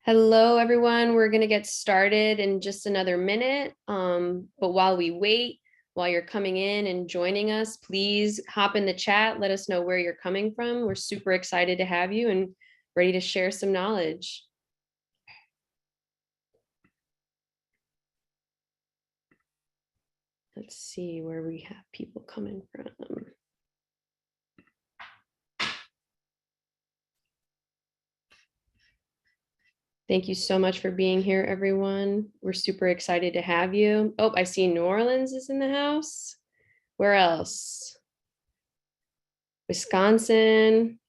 Hello, everyone. We're going to get started in just another minute. But while we wait, while you're coming in and joining us, please hop in the chat. Let us know where you're coming from. We're super excited to have you and ready to share some knowledge. Let's see where we have people coming from. Thank you so much for being here, everyone. We're super excited to have you. Oh, I see New Orleans is in the house. Where else? Wisconsin.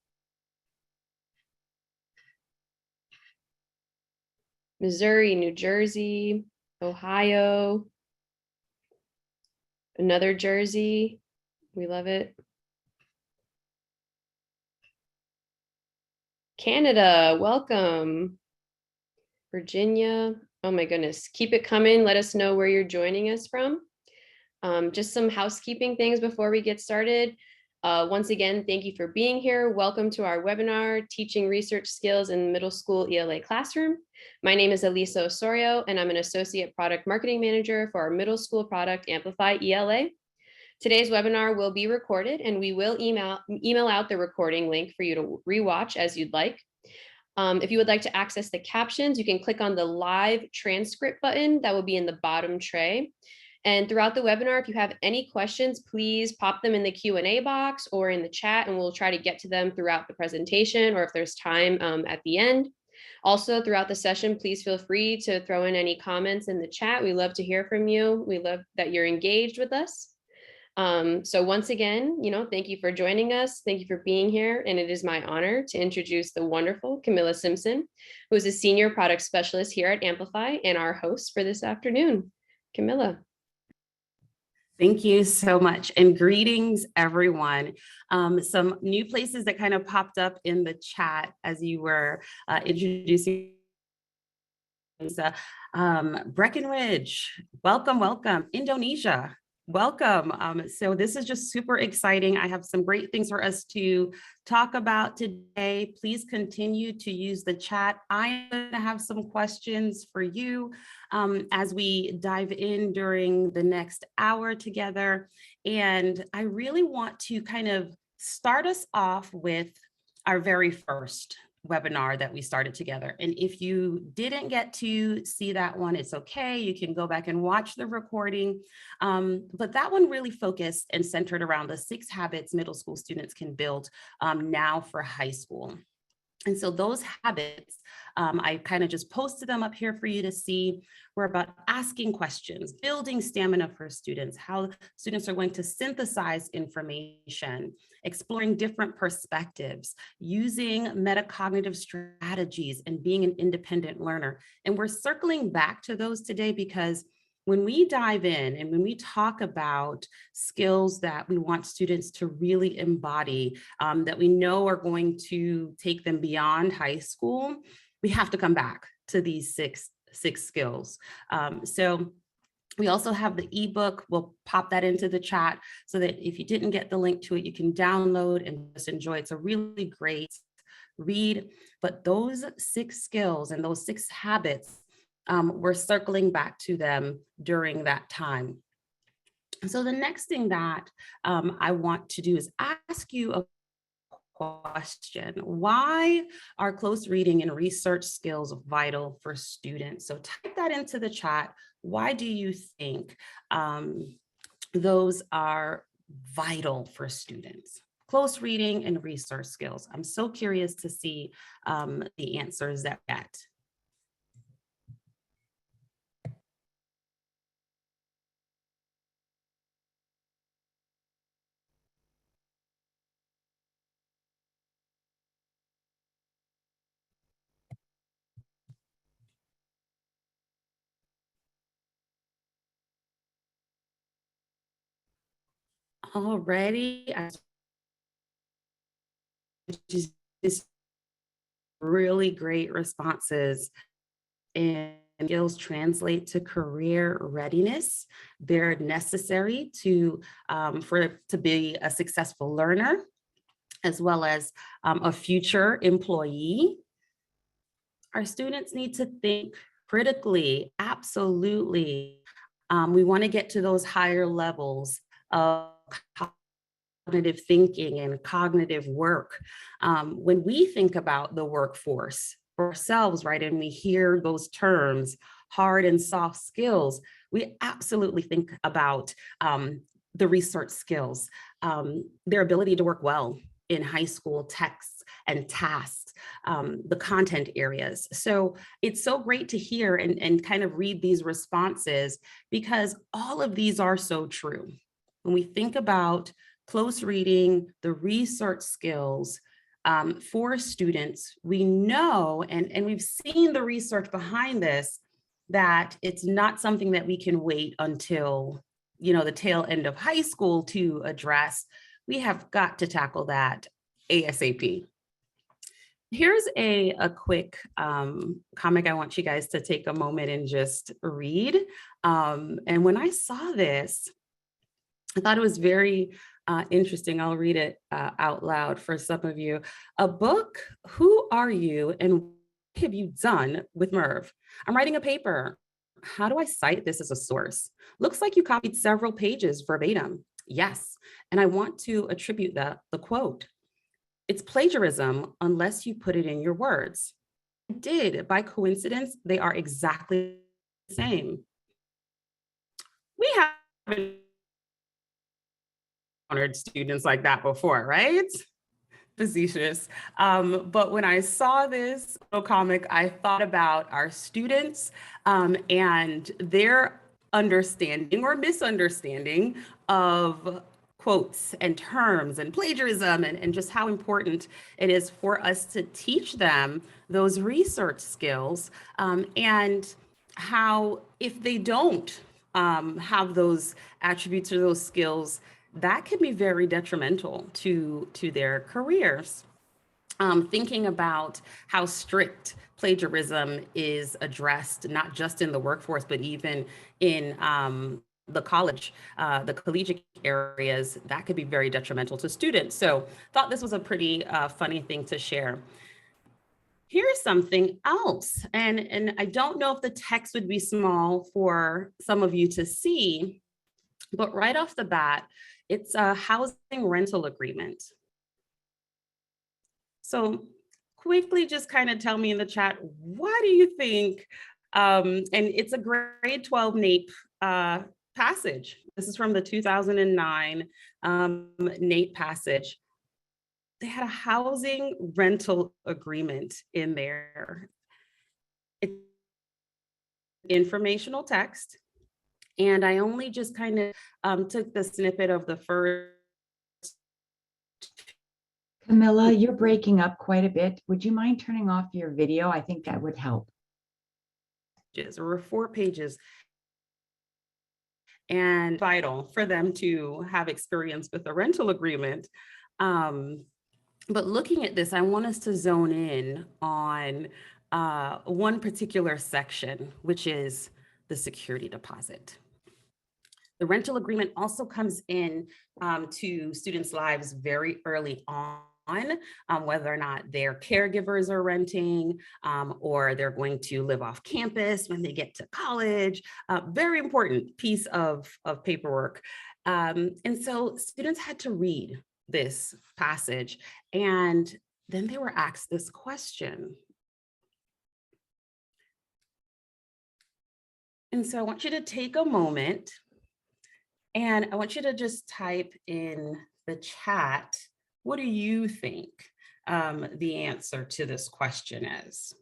Missouri, New Jersey, Ohio, another Jersey. We love it. Canada, welcome. Virginia, oh my goodness, keep it coming. Let us know where you're joining us from. Just some housekeeping things before we get started. Once again, thank you for being here. Welcome to our webinar, Teaching Research Skills in Middle School ELA Classroom. My name is Elisa Osorio, and I'm an Associate Product Marketing Manager for our middle school product, Amplify ELA. Today's webinar will be recorded, and we will email out the recording link for you to rewatch as you'd like. If you would like to access the captions, you can click on the live transcript button that will be in the bottom tray. And throughout the webinar, if you have any questions, please pop them in the Q&A box or in the chat, and we'll try to get to them throughout the presentation or if there's time at the end. Also, throughout the session, please feel free to throw in any comments in the chat. We love to hear from you. We love that you're engaged with us. So once again, thank you for joining us. Thank you for being here. And it is my honor to introduce the wonderful Kamilah Simpson, who is a senior product specialist here at Amplify and our host for this afternoon. Kamilah. Thank you so much. And greetings, everyone. Some new places that kind of popped up in the chat as you were introducing. Breckenridge, welcome, welcome. Indonesia, welcome. So this is just super exciting. I have some great things for us to talk about today. Please continue to use the chat. I'm going to have some questions for you as we dive in during the next hour together. And I really want to kind of start us off with our very first webinar that we started together. And if you didn't get to see that one, it's okay. You can go back and watch the recording. But that one really focused and centered around the 6 habits middle school students can build now for high school. And so those habits, I kind of just posted them up here for you to see. We're about asking questions, building stamina for students, how students are going to synthesize information, exploring different perspectives, using metacognitive strategies, and being an independent learner. And we're circling back to those today because when we dive in and when we talk about skills that we want students to really embody, that we know are going to take them beyond high school, we have to come back to these six skills. So we also have the ebook. We'll pop that into the chat so that if you didn't get the link to it, you can download and just enjoy it. It's a really great read. But those 6 skills and those 6 habits, we're circling back to them during that time. So the next thing that I want to do is ask you a question. Why are close reading and research skills vital for students? So type that into the chat. Why do you think those are vital for students? Close reading and research skills. I'm so curious to see the answers that I get. Already, just really great responses, and skills translate to career readiness. They're necessary to be a successful learner, as well as a future employee. Our students need to think critically, absolutely. We want to get to those higher levels of cognitive thinking and cognitive work. When we think about the workforce for ourselves, right, and we hear those terms, hard and soft skills, we absolutely think about the research skills, their ability to work well in high school texts and tasks, the content areas. So it's so great to hear and kind of read these responses because all of these are so true. When we think about close reading, the research skills for students, we know, and we've seen the research behind this, that it's not something that we can wait until, the tail end of high school to address. We have got to tackle that ASAP. Here's a quick comic I want you guys to take a moment and just read. And when I saw this, I thought it was very interesting. I'll read it out loud for some of you. A book, who are you and what have you done with Merv? I'm writing a paper. How do I cite this as a source? Looks like you copied several pages verbatim. Yes, and I want to attribute the quote. It's plagiarism unless you put it in your words. I did. By coincidence, they are exactly the same. We haven't honored students like that before, right? Facetious. But when I saw this comic, I thought about our students and their understanding or misunderstanding of quotes and terms and plagiarism and just how important it is for us to teach them those research skills and how if they don't have those attributes or those skills, that can be very detrimental to their careers. Thinking about how strict plagiarism is addressed, not just in the workforce, but even in the collegiate areas, that could be very detrimental to students. So thought this was a pretty funny thing to share. Here's something else, and I don't know if the text would be small for some of you to see, but right off the bat, it's a housing rental agreement. So quickly just kind of tell me in the chat, what do you think? And it's a grade 12 NAEP passage. This is from the 2009 NAEP passage. They had a housing rental agreement in there. It's informational text. And I only just kind of took the snippet of the first. Kamilah, you're breaking up quite a bit. Would you mind turning off your video? I think that would help. There were 4 pages and vital for them to have experience with a rental agreement. But looking at this, I want us to zone in on one particular section, which is the security deposit. The rental agreement also comes in to students' lives very early on. Whether or not their caregivers are renting or they're going to live off campus when they get to college. Very important piece of paperwork. And so students had to read this passage and then they were asked this question. And so I want you to take a moment and I want you to just type in the chat, what do you think the answer to this question is?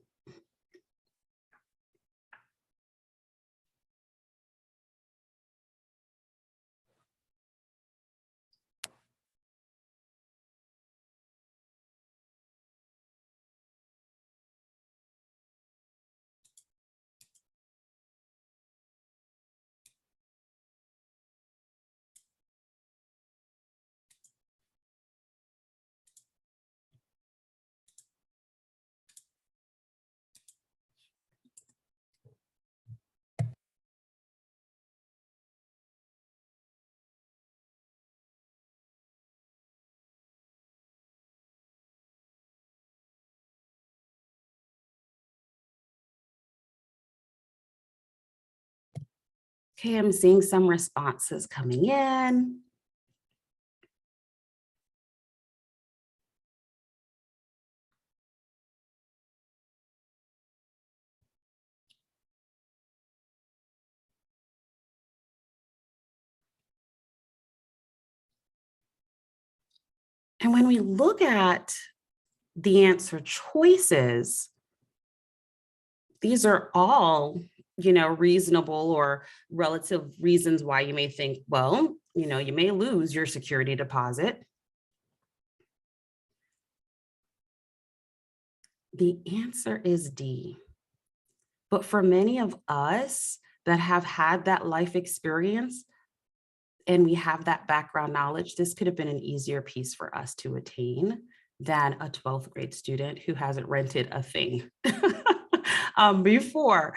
Okay, I'm seeing some responses coming in. And when we look at the answer choices, these are all, reasonable or relative reasons why you may think, well, you may lose your security deposit. The answer is D. But for many of us that have had that life experience and we have that background knowledge, this could have been an easier piece for us to attain than a 12th grade student who hasn't rented a thing before.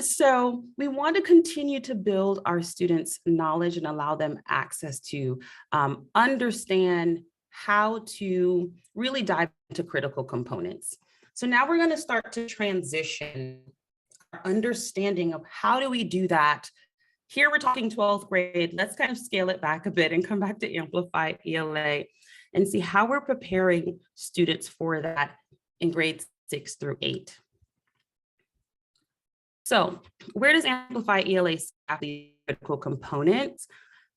So we want to continue to build our students' knowledge and allow them access to understand how to really dive into critical components. So now we're going to start to transition our understanding of how do we do that. Here we're talking 12th grade. Let's kind of scale it back a bit and come back to Amplify ELA and see how we're preparing students for that in grades 6 through 8. So where does Amplify ELA have these critical components?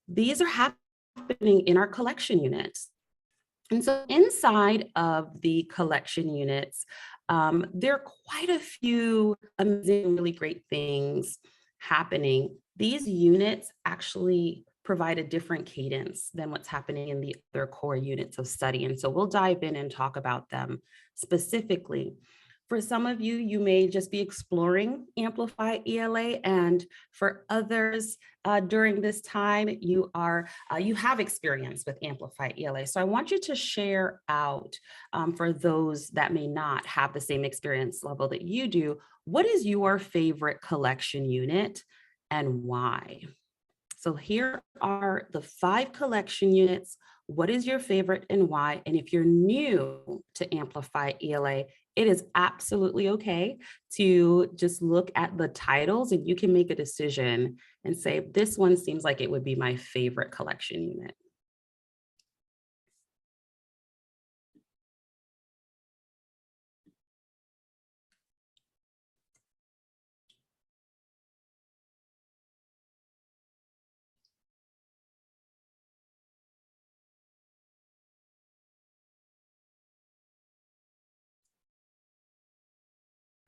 These are happening in our collection units. And so inside of the collection units, there are quite a few amazing, really great things happening. These units actually provide a different cadence than what's happening in the other core units of study. And so we'll dive in and talk about them specifically. For some of you, you may just be exploring Amplify ELA, and for others during this time, you have experience with Amplify ELA. So I want you to share out for those that may not have the same experience level that you do. What is your favorite collection unit and why? So here are the 5 collection units. What is your favorite and why? And if you're new to Amplify ELA, it is absolutely okay to just look at the titles and you can make a decision and say, this one seems like it would be my favorite collection unit.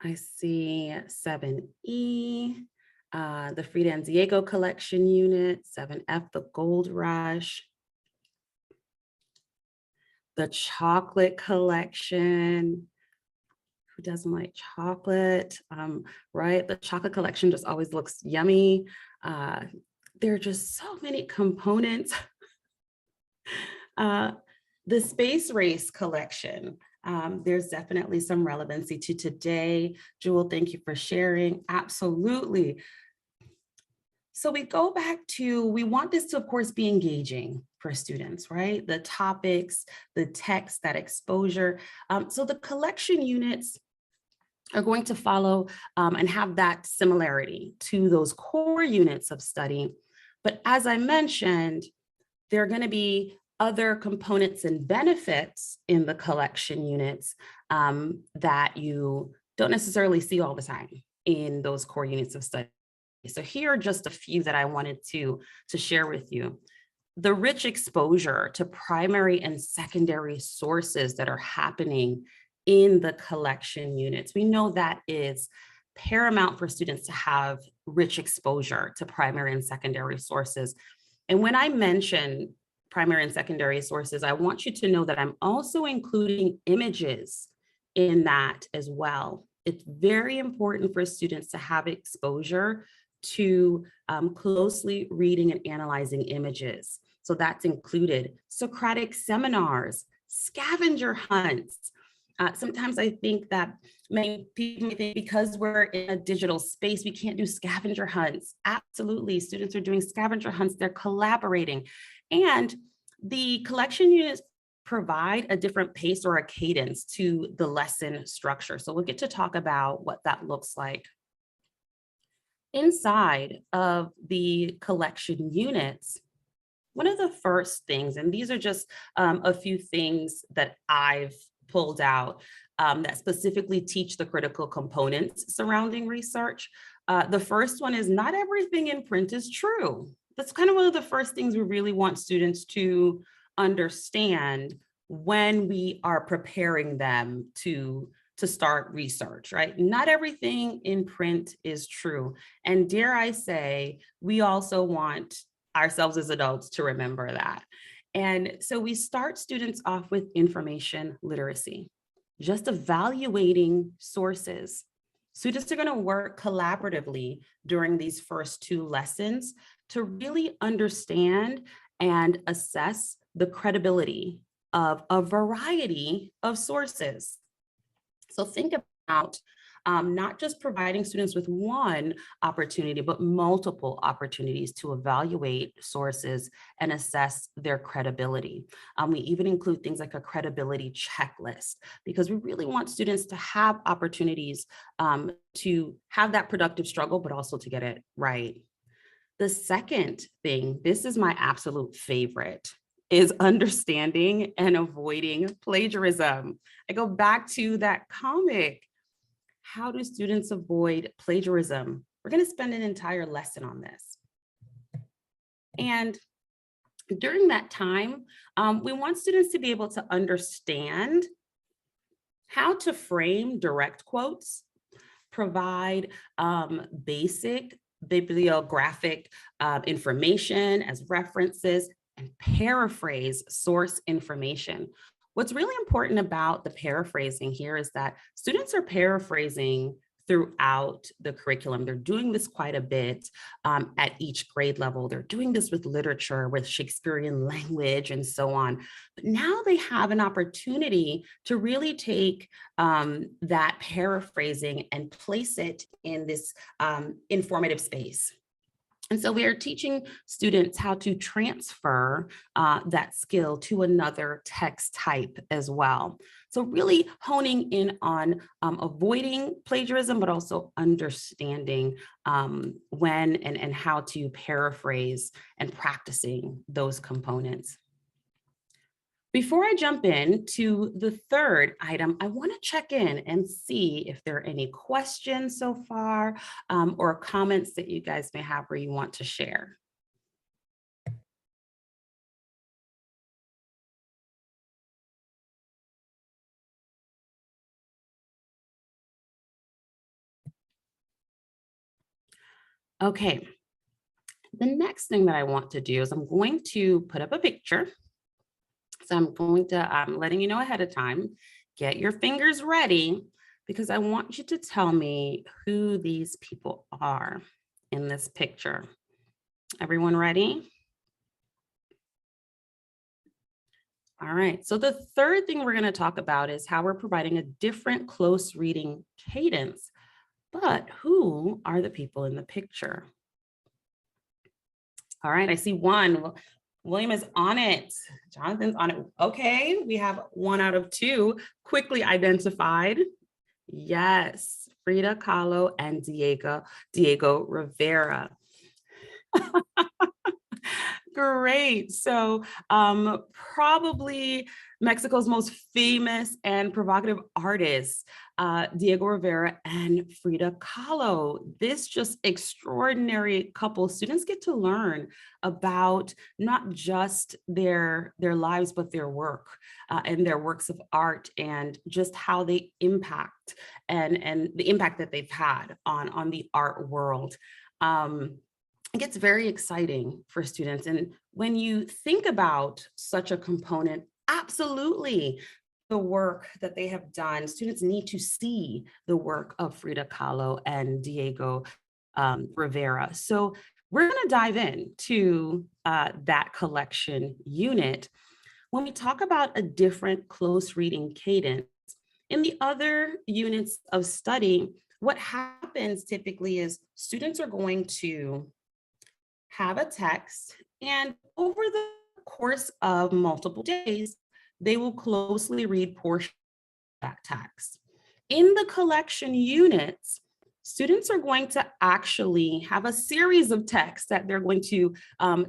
I see 7E, the Frida and Diego collection unit, 7F, the Gold Rush, the chocolate collection. Who doesn't like chocolate, right? The chocolate collection just always looks yummy. There are just so many components. The Space Race collection. There's definitely some relevancy to today. Jewel, thank you for sharing. Absolutely. So we go back to, we want this to, of course, be engaging for students, right? The topics, the text, that exposure. So the collection units are going to follow and have that similarity to those core units of study. But as I mentioned, there are going to be other components and benefits in the collection units that you don't necessarily see all the time in those core units of study. So here are just a few that I wanted to share with you. The rich exposure to primary and secondary sources that are happening in the collection units. We know that is paramount for students to have rich exposure to primary and secondary sources. And when I mention primary and secondary sources, I want you to know that I'm also including images in that as well. It's very important for students to have exposure to closely reading and analyzing images. So that's included Socratic seminars, scavenger hunts. Sometimes I think that many people think because we're in a digital space, we can't do scavenger hunts. Absolutely, students are doing scavenger hunts, they're collaborating. And the collection units provide a different pace or a cadence to the lesson structure. So we'll get to talk about what that looks like. Inside of the collection units, one of the first things, and these are just a few things that I've pulled out that specifically teach the critical components surrounding research. The first one is not everything in print is true. That's kind of one of the first things we really want students to understand when we are preparing them to start research, right? Not everything in print is true. And dare I say, we also want ourselves as adults to remember that. And so we start students off with information literacy, just evaluating sources. Students are going to work collaboratively during these first 2 lessons to really understand and assess the credibility of a variety of sources. So think about not just providing students with one opportunity, but multiple opportunities to evaluate sources and assess their credibility. We even include things like a credibility checklist, because we really want students to have opportunities to have that productive struggle, but also to get it right. The second thing, this is my absolute favorite, is understanding and avoiding plagiarism. I go back to that comic. How do students avoid plagiarism? We're going to spend an entire lesson on this. And during that time, we want students to be able to understand how to frame direct quotes, provide basic bibliographic information as references, and paraphrase source information. What's really important about the paraphrasing here is that students are paraphrasing throughout the curriculum. They're doing this quite a bit at each grade level. They're doing this with literature, with Shakespearean language, and so on. But now they have an opportunity to really take that paraphrasing and place it in this informative space. And so we are teaching students how to transfer that skill to another text type as well. So really honing in on avoiding plagiarism, but also understanding when and how to paraphrase and practicing those components. Before I jump in to the third item, I want to check in and see if there are any questions so far or comments that you guys may have or you want to share. Okay, the next thing that I want to do is I'm going to put up a picture. So I'm letting you know ahead of time, get your fingers ready, because I want you to tell me who these people are in this picture. Everyone ready? All right, so the third thing we're going to talk about is how we're providing a different close reading cadence. But who are the people in the picture? All right, I see one. William is on it. Jonathan's on it. Okay, we have 1 out of 2 quickly identified. Yes, Frida Kahlo and Diego Rivera. Great. So probably Mexico's most famous and provocative artists, Diego Rivera and Frida Kahlo. This just extraordinary couple. Students get to learn about not just their lives, but their work and their works of art, and just how they impact and the impact that they've had on the art world. It gets very exciting for students. And when you think about such a component, absolutely the work that they have done, students need to see the work of Frida Kahlo and Diego Rivera. So we're going to dive into that collection unit. When we talk about a different close reading cadence, in the other units of study, what happens typically is students are going to have a text, and over the course of multiple days, they will closely read portions of that text. In the collection units, students are going to actually have a series of texts that they're going to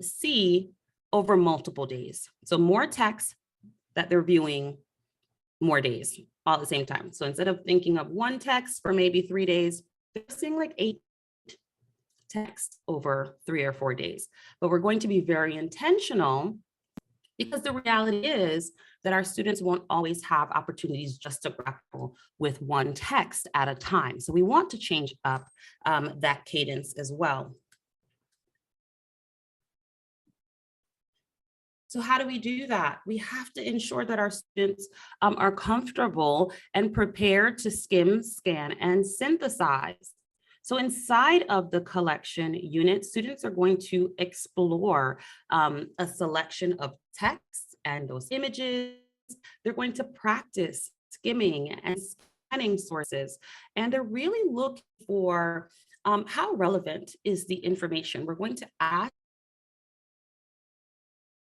see over multiple days. So more text that they're viewing more days all at the same time. So instead of thinking of one text for maybe 3 days, they're seeing like 8 texts over 3 or 4 days. But we're going to be very intentional, because the reality is that our students won't always have opportunities just to grapple with one text at a time. So we want to change up that cadence as well. So how do we do that? We have to ensure that our students are comfortable and prepared to skim, scan, and synthesize. So inside of the collection unit, students are going to explore a selection of texts and those images. They're going to practice skimming and scanning sources, and they're really looking for how relevant is the information. We're going to ask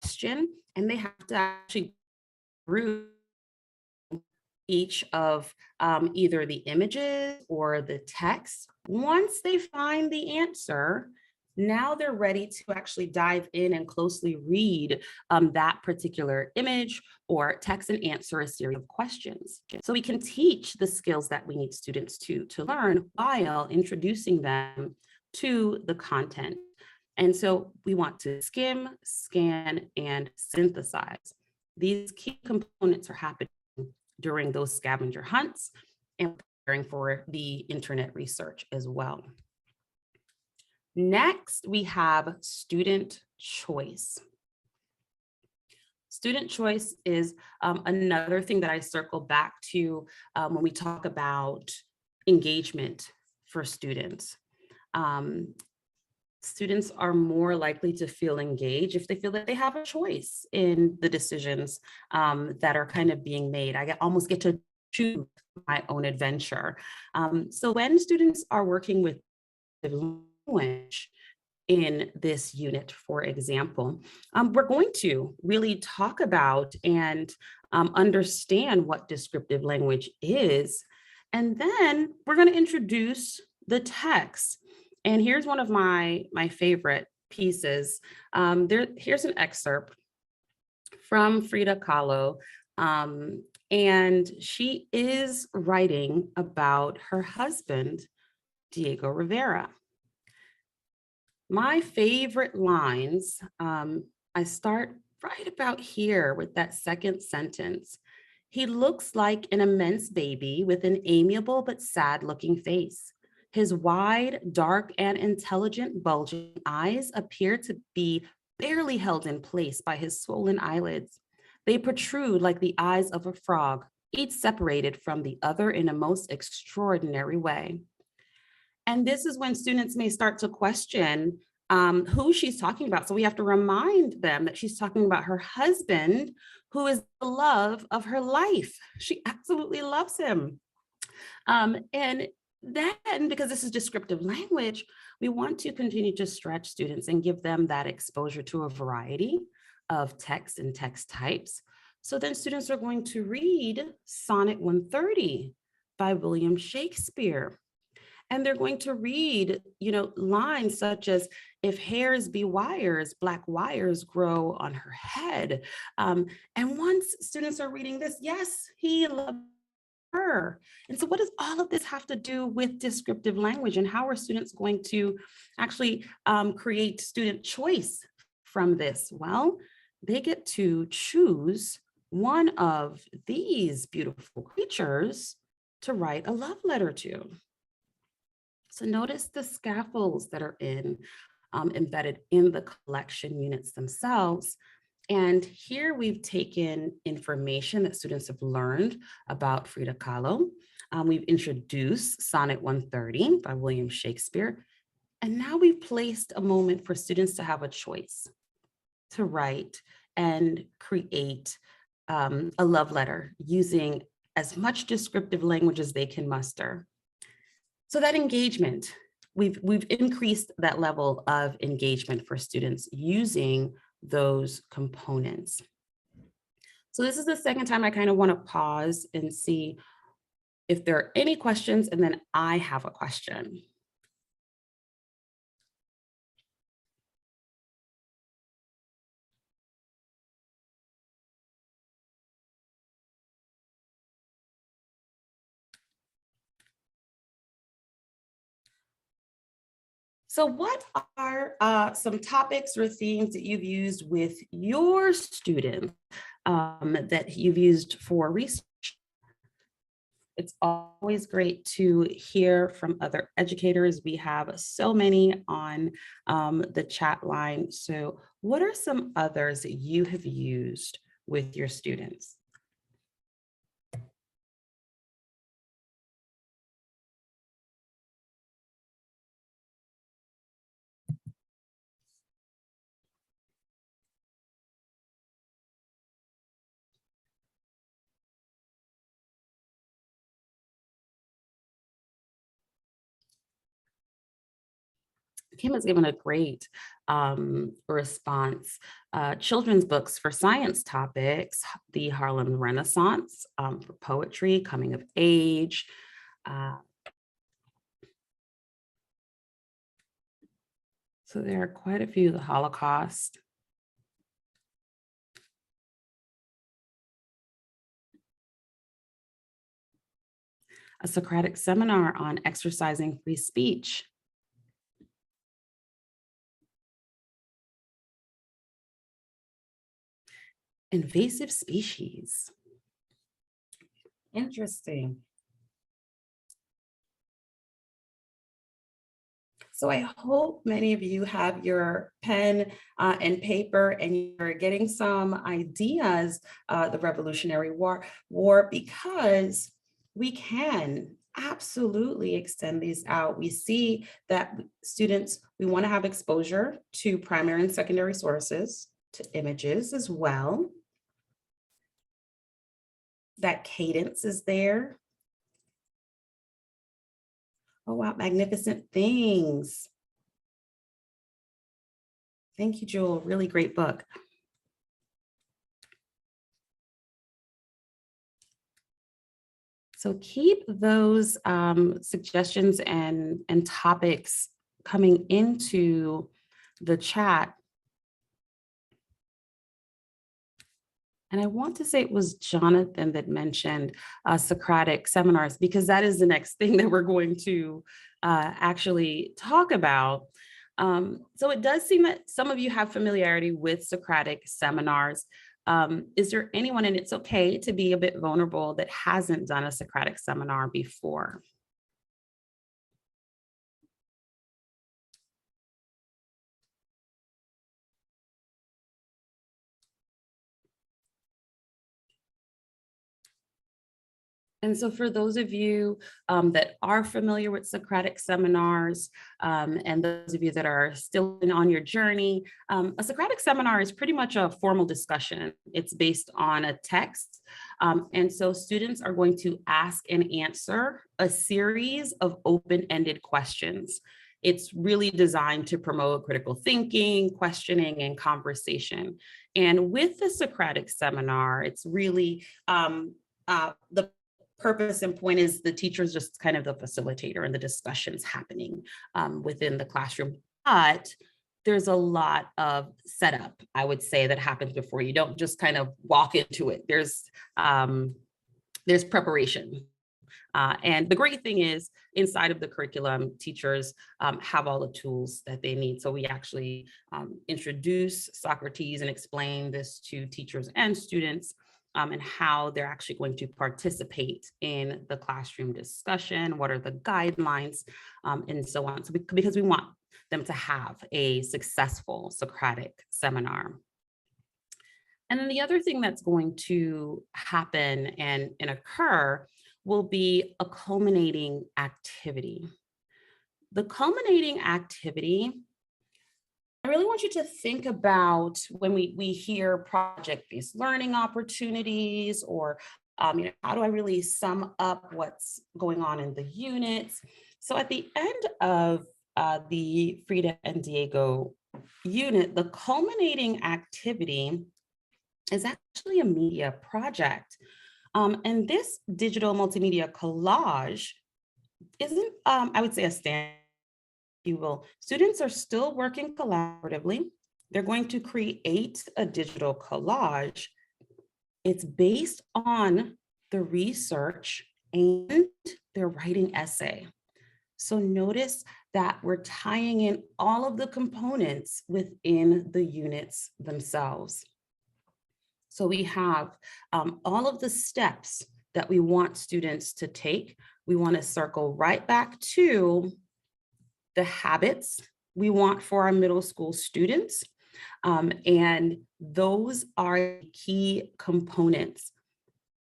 question, and they have to actually through each of either the images or the text. Once they find the answer, now they're ready to actually dive in and closely read that particular image or text and answer a series of questions. So we can teach the skills that we need students to learn while introducing them to the content. And so we want to skim, scan, and synthesize. These key components are happening during those scavenger hunts and preparing for the internet research as well. Next, we have student choice. Student choice is another thing that I circle back to when we talk about engagement for students. Students are more likely to feel engaged if they feel that they have a choice in the decisions that are kind of being made. I almost get to choose my own adventure. So when students are working with language in this unit, for example, we're going to really talk about and understand what descriptive language is. And then we're going to introduce the text. And here's one of my favorite pieces. Here's an excerpt from Frida Kahlo. And she is writing about her husband, Diego Rivera. My favorite lines, I start right about here with that second sentence. He looks like an immense baby with an amiable but sad looking face. His wide, dark, and intelligent bulging eyes appear to be barely held in place by his swollen eyelids. They protrude like the eyes of a frog, each separated from the other in a most extraordinary way. And this is when students may start to question who she's talking about. So we have to remind them that she's talking about her husband, who is the love of her life. She absolutely loves him. And then, because this is descriptive language, we want to continue to stretch students and give them that exposure to a variety of texts and text types. So then students are going to read Sonnet 130 by William Shakespeare. And they're going to read, lines such as, if hairs be wires, black wires grow on her head. And once students are reading this, yes, he loved her. And so what does all of this have to do with descriptive language, and how are students going to actually create student choice from this? Well, they get to choose one of these beautiful creatures to write a love letter to. So notice the scaffolds that are embedded in the collection units themselves. And here we've taken information that students have learned about Frida Kahlo. We've introduced Sonnet 130 by William Shakespeare. And now we've placed a moment for students to have a choice to write and create a love letter using as much descriptive language as they can muster. So that engagement, we've increased that level of engagement for students using those components. So this is the second time I kind of want to pause and see if there are any questions, and then I have a question. So what are some topics or themes that you've used with your students that you've used for research? It's always great to hear from other educators. We have so many on the chat line. So what are some others that you have used with your students? Kim has given a great response. Children's books for science topics, the Harlem Renaissance, for poetry, coming of age. So there are quite a few, the Holocaust. A Socratic seminar on exercising free speech. Invasive species. Interesting. So I hope many of you have your pen and paper and you're getting some ideas, the Revolutionary War, because we can absolutely extend these out. We see that students, we want to have exposure to primary and secondary sources, to images as well. That cadence is there. Oh, wow, magnificent things. Thank you, Jewel. Really great book. So keep those suggestions and topics coming into the chat. And I want to say it was Jonathan that mentioned Socratic seminars, because that is the next thing that we're going to actually talk about. So it does seem that some of you have familiarity with Socratic seminars. Is there anyone, and it's okay to be a bit vulnerable, that hasn't done a Socratic seminar before? And so for those of you that are familiar with Socratic seminars, and those of you that are still on your journey, a Socratic seminar is pretty much a formal discussion. It's based on a text. And so students are going to ask and answer a series of open-ended questions. It's really designed to promote critical thinking, questioning, and conversation. And with the Socratic seminar, it's really the purpose and point is the teacher's just kind of the facilitator and the discussions happening within the classroom. But there's a lot of setup, I would say, that happens before. You don't just kind of walk into it. There's preparation. And the great thing is, inside of the curriculum, teachers have all the tools that they need. So we actually introduce Socrates and explain this to teachers and students, and how they're actually going to participate in the classroom discussion, what are the guidelines, and so on. So because we want them to have a successful Socratic seminar. And then the other thing that's going to happen and occur will be a culminating activity. The culminating activity, I really want you to think about when we hear project-based learning opportunities, or how do I really sum up what's going on in the units? So at the end of the Frida and Diego unit, the culminating activity is actually a media project. And this digital multimedia collage isn't, I would say, a stand, if you will. Students are still working collaboratively. They're going to create a digital collage. It's based on the research and their writing essay. So notice that we're tying in all of the components within the units themselves. So we have all of the steps that we want students to take. We want to circle right back to the habits we want for our middle school students. And those are key components.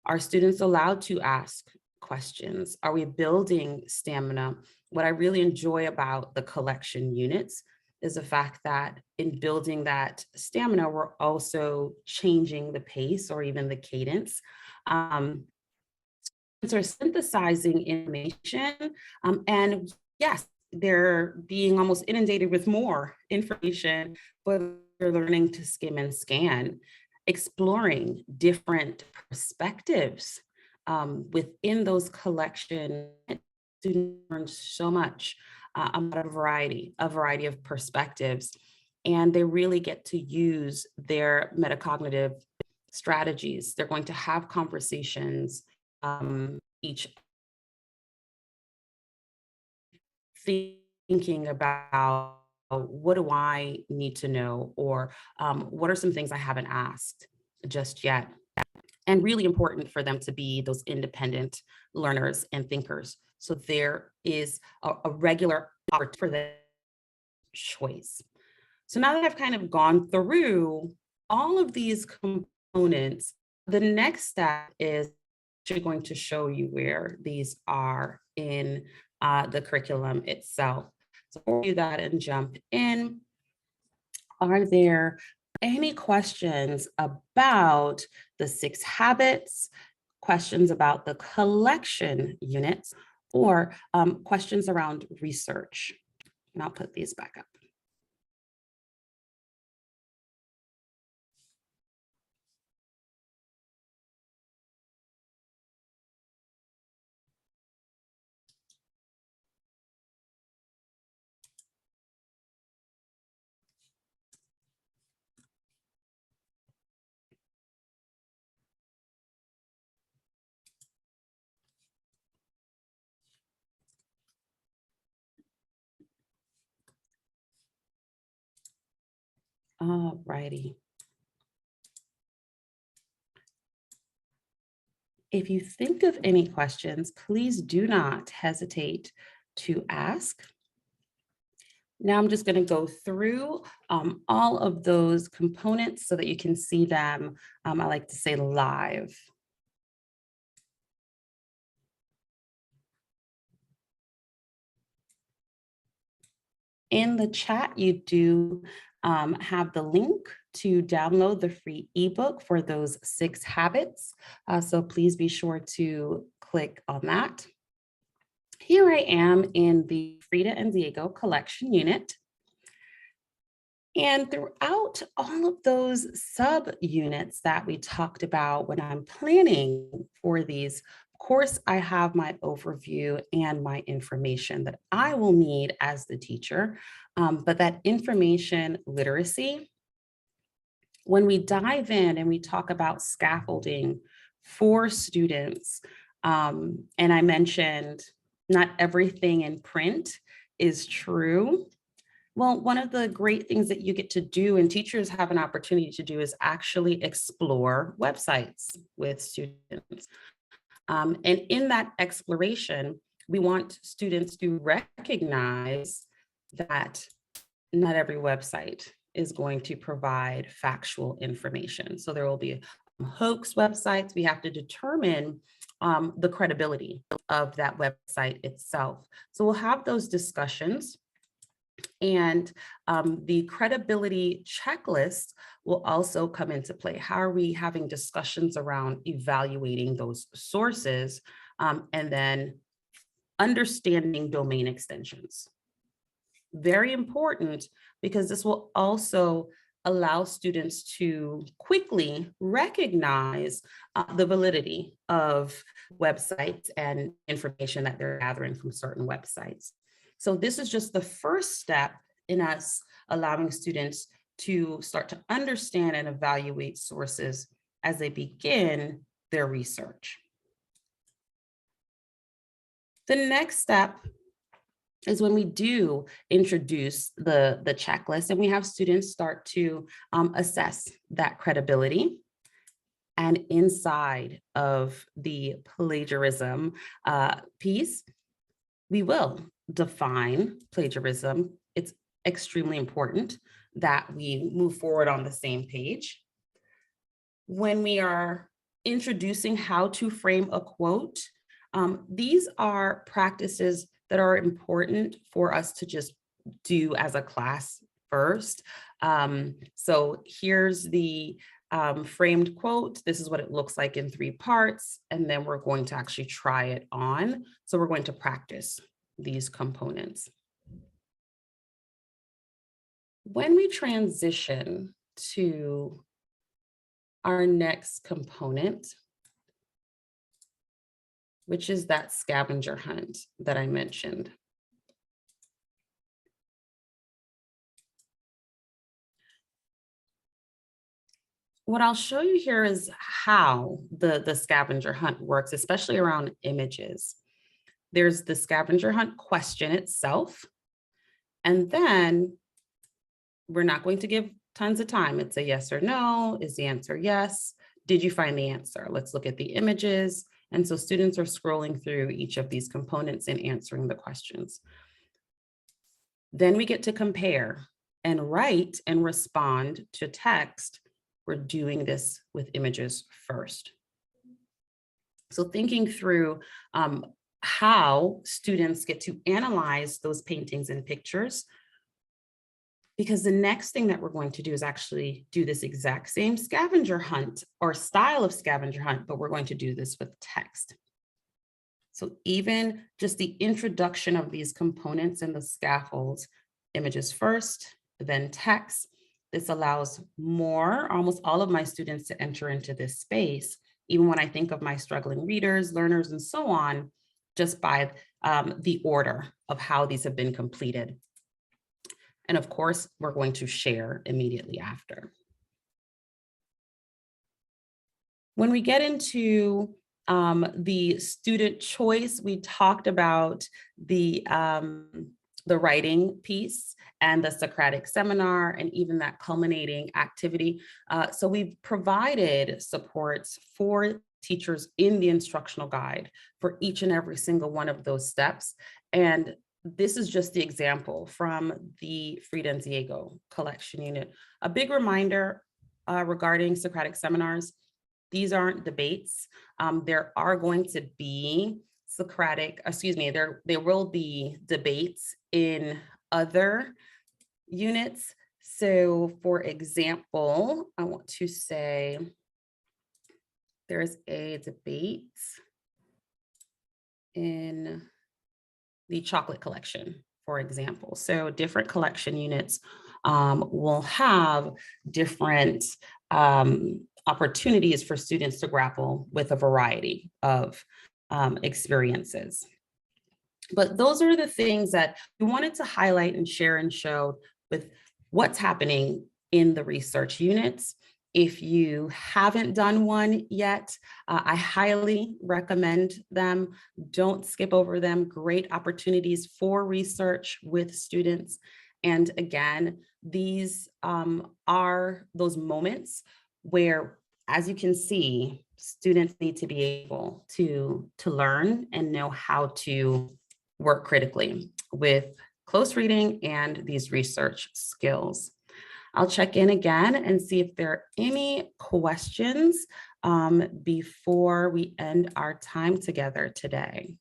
Are students allowed to ask questions? Are we building stamina? What I really enjoy about the collection units is the fact that in building that stamina, we're also changing the pace or even the cadence. Students are synthesizing information, and yes, they're being almost inundated with more information, but they're learning to skim and scan, exploring different perspectives within those collections. Students learn so much about a variety of perspectives, and they really get to use their metacognitive strategies. They're going to have conversations each, thinking about what do I need to know, or what are some things I haven't asked just yet. And really important for them to be those independent learners and thinkers. So there is a regular opportunity for their choice. So now that I've kind of gone through all of these components, the next step is actually going to show you where these are in the curriculum itself. So I'll do that and jump in. Are there any questions about the 6 habits, questions about the collection units, or questions around research? And I'll put these back up. All righty. If you think of any questions, please do not hesitate to ask. Now I'm just going to go through all of those components so that you can see them, I like to say, live. In the chat, you do have the link to download the free ebook for those 6 habits. So please be sure to click on that. Here I am in the Frida and Diego collection unit. And throughout all of those subunits that we talked about when I'm planning for these, of course, I have my overview and my information that I will need as the teacher. But that information literacy, when we dive in and we talk about scaffolding for students, and I mentioned not everything in print is true. Well, one of the great things that you get to do and teachers have an opportunity to do is actually explore websites with students. And in that exploration, we want students to recognize that not every website is going to provide factual information. So there will be hoax websites. We have to determine the credibility of that website itself. So we'll have those discussions. And the credibility checklist will also come into play. How are we having discussions around evaluating those sources, and then understanding domain extensions? Very important, because this will also allow students to quickly recognize the validity of websites and information that they're gathering from certain websites. So this is just the first step in us allowing students to start to understand and evaluate sources as they begin their research. The next step is when we do introduce the checklist and we have students start to assess that credibility. And inside of the plagiarism piece, we will define plagiarism. It's extremely important that we move forward on the same page. When we are introducing how to frame a quote, these are practices that are important for us to just do as a class first. So here's the framed quote. This is what it looks like in 3 parts. And then we're going to actually try it on. So we're going to practice these components. When we transition to our next component, which is that scavenger hunt that I mentioned. What I'll show you here is how the scavenger hunt works, especially around images. There's the scavenger hunt question itself, and then we're not going to give tons of time. It's a yes or no. Is the answer yes? Did you find the answer? Let's look at the images. And so students are scrolling through each of these components and answering the questions. Then we get to compare and write and respond to text. We're doing this with images first. So thinking through how students get to analyze those paintings and pictures, because the next thing that we're going to do is actually do this exact same scavenger hunt or style of scavenger hunt, but we're going to do this with text. So even just the introduction of these components and the scaffolds, images first, then text, this allows almost all of my students to enter into this space, even when I think of my struggling readers, learners, and so on, just by the order of how these have been completed. And of course, we're going to share immediately after. When we get into the student choice, we talked about the writing piece and the Socratic seminar and even that culminating activity. So we've provided supports for teachers in the instructional guide for each and every single one of those steps. And this is just the example from the Frida and Diego collection unit. A big reminder regarding Socratic seminars, these aren't debates. There are going to be there will be debates in other units. So for example, I want to say there's a debate in the chocolate collection, for example. So different collection units will have different opportunities for students to grapple with a variety of experiences. But those are the things that we wanted to highlight and share and show with what's happening in the research units. If you haven't done one yet, I highly recommend them. Don't skip over them. Great opportunities for research with students. And again, these are those moments where, as you can see, students need to be able to learn and know how to work critically with close reading and these research skills. I'll check in again and see if there are any questions before we end our time together today.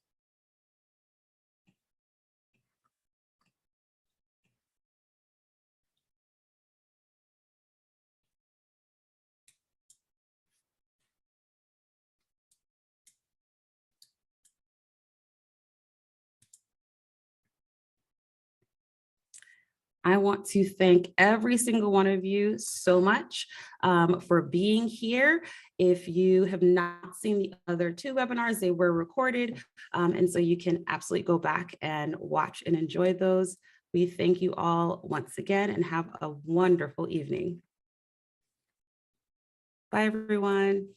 I want to thank every single one of you so much for being here. If you have not seen the other 2 webinars, they were recorded. And so you can absolutely go back and watch and enjoy those. We thank you all once again and have a wonderful evening. Bye, everyone.